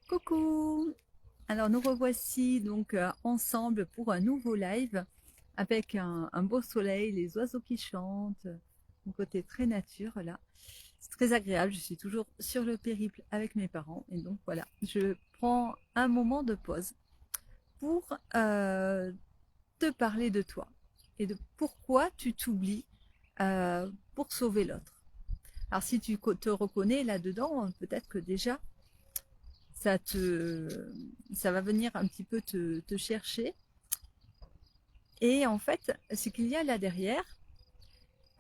Coucou! Alors nous revoici donc ensemble pour un nouveau live avec un beau soleil, les oiseaux qui chantent, mon côté très nature là. C'est très agréable, je suis toujours sur le périple avec mes parents et donc voilà, je prends un moment de pause pour te parler de toi et de pourquoi tu t'oublies pour sauver l'autre. Alors si tu te reconnais là-dedans, peut-être que déjà ça te, ça va venir un petit peu te chercher. Et en fait, ce qu'il y a là derrière,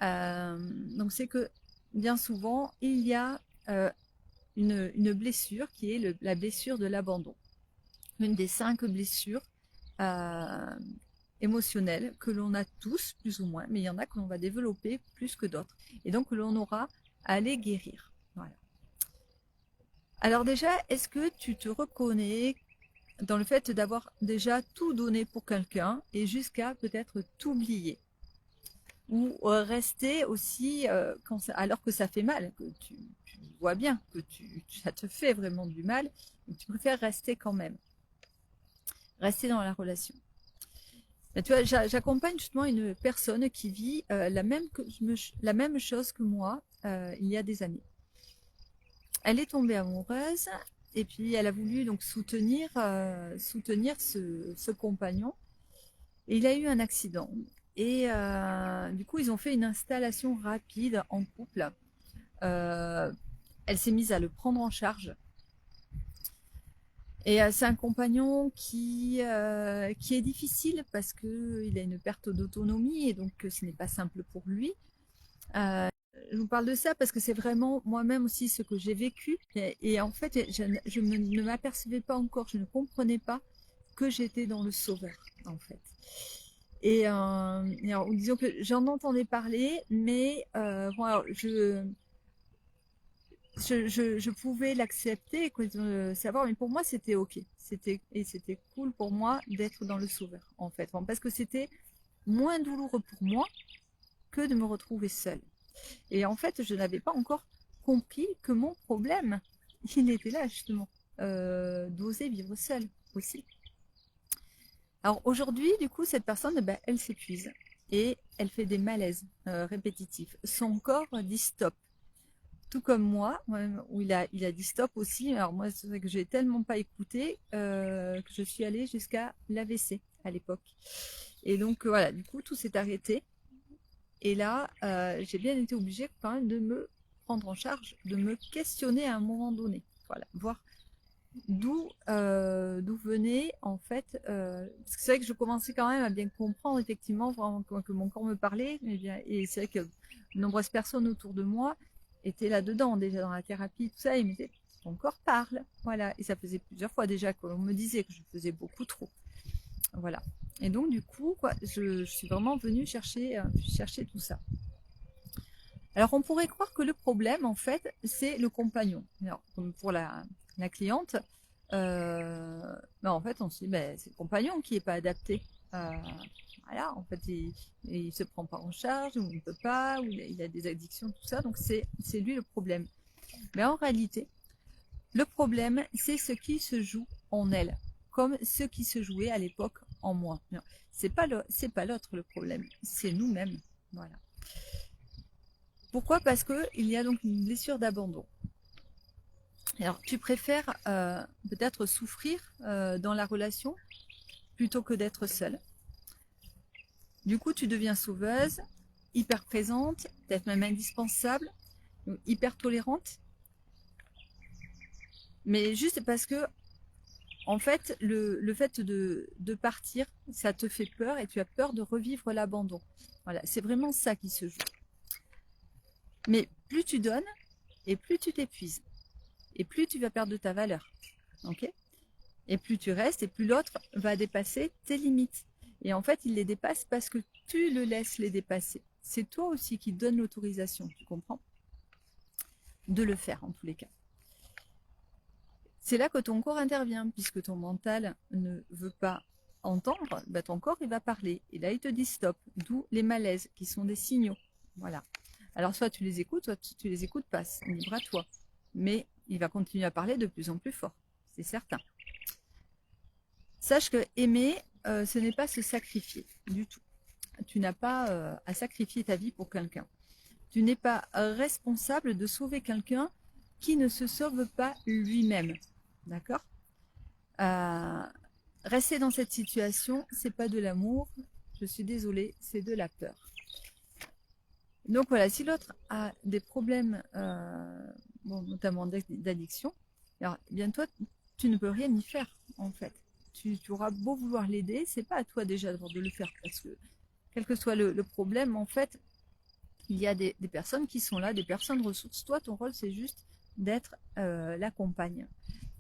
donc c'est que bien souvent, il y a une blessure qui est la blessure de l'abandon. Une des 5 blessures euh, émotionnelles que l'on a tous, plus ou moins, mais il y en a que l'on va développer plus que d'autres. Et donc que l'on aura à aller guérir. Voilà. Alors déjà, est-ce que tu te reconnais dans le fait d'avoir déjà tout donné pour quelqu'un et jusqu'à peut-être t'oublier ou rester aussi alors que ça fait mal, que tu vois bien que ça te fait vraiment du mal, et tu préfères rester quand même, rester dans la relation. Mais tu vois, j'accompagne justement une personne qui vit la même chose que moi il y a des années. Elle est tombée amoureuse et puis elle a voulu donc soutenir ce compagnon. Et il a eu un accident. Et du coup, ils ont fait une installation rapide en couple. Euh, Elle s'est mise à le prendre en charge. Et c'est un compagnon qui est difficile parce qu'il a une perte d'autonomie et donc ce n'est pas simple pour lui. Je vous parle de ça parce que c'est vraiment moi-même aussi ce que j'ai vécu. Et en fait, ne m'apercevais pas encore, je ne comprenais pas que j'étais dans le sauveur, en fait. Et alors, disons que j'en entendais parler, mais voilà, je pouvais l'accepter, savoir, mais pour moi c'était ok, c'était cool pour moi d'être dans le sauveur, en fait, bon, parce que c'était moins douloureux pour moi que de me retrouver seule. Et en fait, je n'avais pas encore compris que mon problème, il était là justement, d'oser vivre seule aussi. Alors aujourd'hui, du coup, cette personne, ben, elle s'épuise et elle fait des malaises répétitifs. Son corps dit stop. Tout comme moi, où il a dit stop aussi. Alors moi, c'est vrai que j'ai tellement pas écouté que je suis allée jusqu'à l'AVC à l'époque. Et donc voilà, du coup, tout s'est arrêté. Et là, j'ai bien été obligée quand même de me prendre en charge, de me questionner à un moment donné. Voilà, voir d'où venait en fait. Parce que c'est vrai que je commençais quand même à bien comprendre effectivement vraiment que mon corps me parlait. Et c'est vrai que de nombreuses personnes autour de moi étaient là-dedans, déjà dans la thérapie, tout ça, et ils me disaient ton corps parle. Voilà. Et ça faisait plusieurs fois déjà qu'on me disait que je faisais beaucoup trop. Voilà. Et donc du coup, quoi, je suis vraiment venue chercher tout ça. Alors on pourrait croire que le problème, en fait, c'est le compagnon. Alors, comme pour la cliente, en fait, on se dit, ben, c'est le compagnon qui n'est pas adapté. Euh, voilà, en fait, il se prend pas en charge, ou il ne peut pas, ou il a des addictions, tout ça. Donc c'est lui le problème. Mais en réalité, le problème, c'est ce qui se joue en elle, comme ce qui se jouait à l'époque en moi. Non, c'est pas l'autre le problème, c'est nous-mêmes. Voilà. Pourquoi? Parce qu'il y a donc une blessure d'abandon. Alors, tu préfères peut-être souffrir dans la relation plutôt que d'être seule. Du coup, tu deviens sauveuse, hyper présente, peut-être même indispensable, hyper tolérante. Mais juste parce que, en fait, le fait de partir, ça te fait peur et tu as peur de revivre l'abandon. Voilà, c'est vraiment ça qui se joue. Mais plus tu donnes et plus tu t'épuises. Et plus tu vas perdre de ta valeur. Ok? Et plus tu restes, et plus l'autre va dépasser tes limites. Et en fait, il les dépasse parce que tu le laisses les dépasser. C'est toi aussi qui donnes l'autorisation, tu comprends? De le faire en tous les cas. C'est là que ton corps intervient, puisque ton mental ne veut pas entendre, bah ton corps il va parler. Et là, il te dit stop. D'où les malaises, qui sont des signaux. Voilà. Alors, soit tu les écoutes, soit tu les écoutes pas. C'est libre à toi. Mais il va continuer à parler de plus en plus fort. c'est certain. Sache que aimer, ce n'est pas se sacrifier du tout. Tu n'as pas à sacrifier ta vie pour quelqu'un. Tu n'es pas responsable de sauver quelqu'un qui ne se sauve pas lui-même. D'accord? Rester dans cette situation, c'est pas de l'amour. Je suis désolée, c'est de la peur. Donc voilà, si l'autre a des problèmes, bon, notamment d'addiction, alors bien toi, tu ne peux rien y faire en fait. Tu auras beau vouloir l'aider, c'est pas à toi déjà de le faire parce que quel que soit le problème, en fait, il y a des personnes qui sont là, des personnes ressources. Toi, ton rôle, c'est juste d'être la compagne.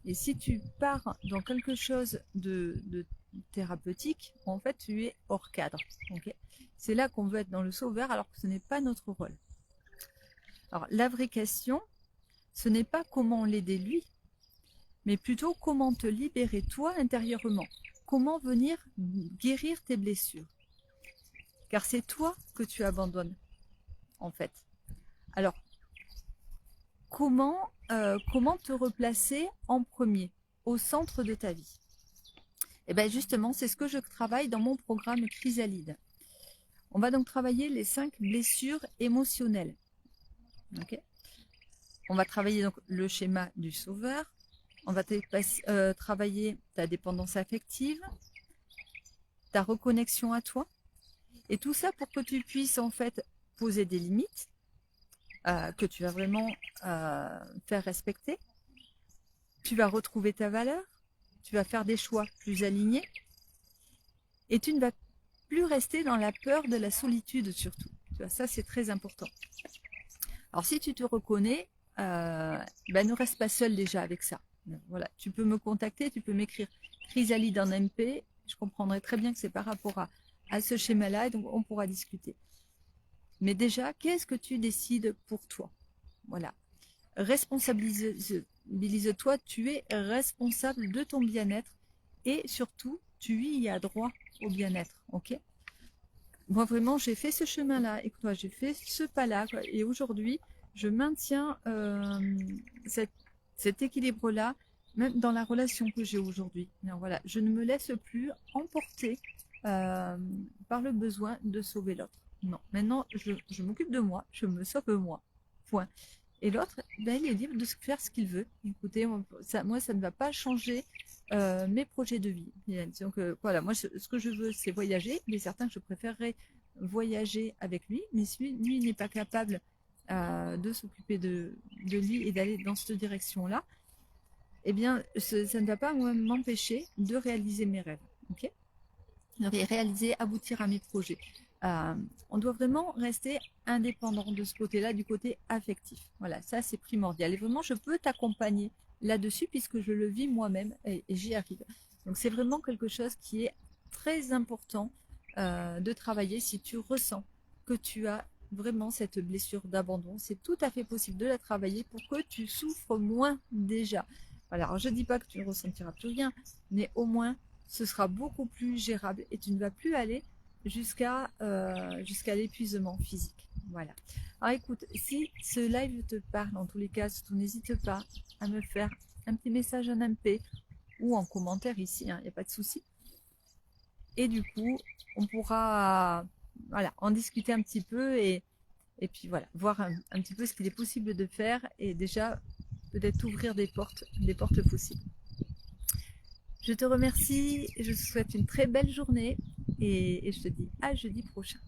Et si tu pars dans quelque chose de thérapeutique, en fait, tu es hors cadre. Okay, c'est là qu'on veut être dans le sauveur, alors que ce n'est pas notre rôle. Alors, la vraie question, ce n'est pas comment l'aider lui, mais plutôt comment te libérer toi intérieurement. Comment venir guérir tes blessures. Car c'est toi que tu abandonnes, en fait. Alors, comment te replacer en premier, au centre de ta vie? Et bien justement, c'est ce que je travaille dans mon programme Chrysalide. On va donc travailler les 5 blessures émotionnelles. Okay, on va travailler donc le schéma du sauveur. On va travailler ta dépendance affective, ta reconnexion à toi. Et tout ça pour que tu puisses en fait poser des limites que tu vas vraiment faire respecter. Tu vas retrouver ta valeur. Tu vas faire des choix plus alignés. Et tu ne vas plus rester dans la peur de la solitude surtout. Tu vois, ça, c'est très important. Alors, si tu te reconnais, ne reste pas seul déjà avec ça. Voilà, tu peux me contacter, tu peux m'écrire Chrysalide en MP. Je comprendrai très bien que c'est par rapport à ce schéma-là, et donc on pourra discuter. Mais déjà, qu'est-ce que tu décides pour toi? Voilà. Responsabilise-toi, tu es responsable de ton bien-être et surtout, tu y as droit au bien-être, ok? Moi, vraiment, j'ai fait ce chemin-là et toi, j'ai fait ce pas-là, et aujourd'hui, je maintiens cet équilibre-là, même dans la relation que j'ai aujourd'hui. Voilà, je ne me laisse plus emporter par le besoin de sauver l'autre. Non, maintenant, je m'occupe de moi, je me sauve moi, point. Et l'autre, il est libre de faire ce qu'il veut. Écoutez, moi, ça ne va pas changer mes projets de vie. Donc voilà, moi, ce que je veux, c'est voyager. Il est certain que je préférerais voyager avec lui, mais si lui n'est pas capable de s'occuper de lui et d'aller dans cette direction-là, eh bien, ça ne va pas m'empêcher de réaliser mes rêves. Ok ? Et réaliser, aboutir à mes projets. On doit vraiment rester indépendant de ce côté-là, du côté affectif. Voilà, ça c'est primordial. Et vraiment, je peux t'accompagner là-dessus puisque je le vis moi-même et j'y arrive. Donc c'est vraiment quelque chose qui est très important de travailler si tu ressens que tu as vraiment cette blessure d'abandon. C'est tout à fait possible de la travailler pour que tu souffres moins déjà. Voilà, alors je ne dis pas que tu ne ressentiras plus rien, mais au moins ce sera beaucoup plus gérable et tu ne vas plus aller jusqu'à l'épuisement physique. Voilà. Alors écoute, si ce live te parle, en tous les cas, surtout n'hésite pas à me faire un petit message en MP ou en commentaire ici, il n'y a pas de souci. Et du coup, on pourra en discuter un petit peu et puis voilà, voir un petit peu ce qu'il est possible de faire et déjà peut-être ouvrir des portes possibles. Je te remercie, je te souhaite une très belle journée et je te dis à jeudi prochain.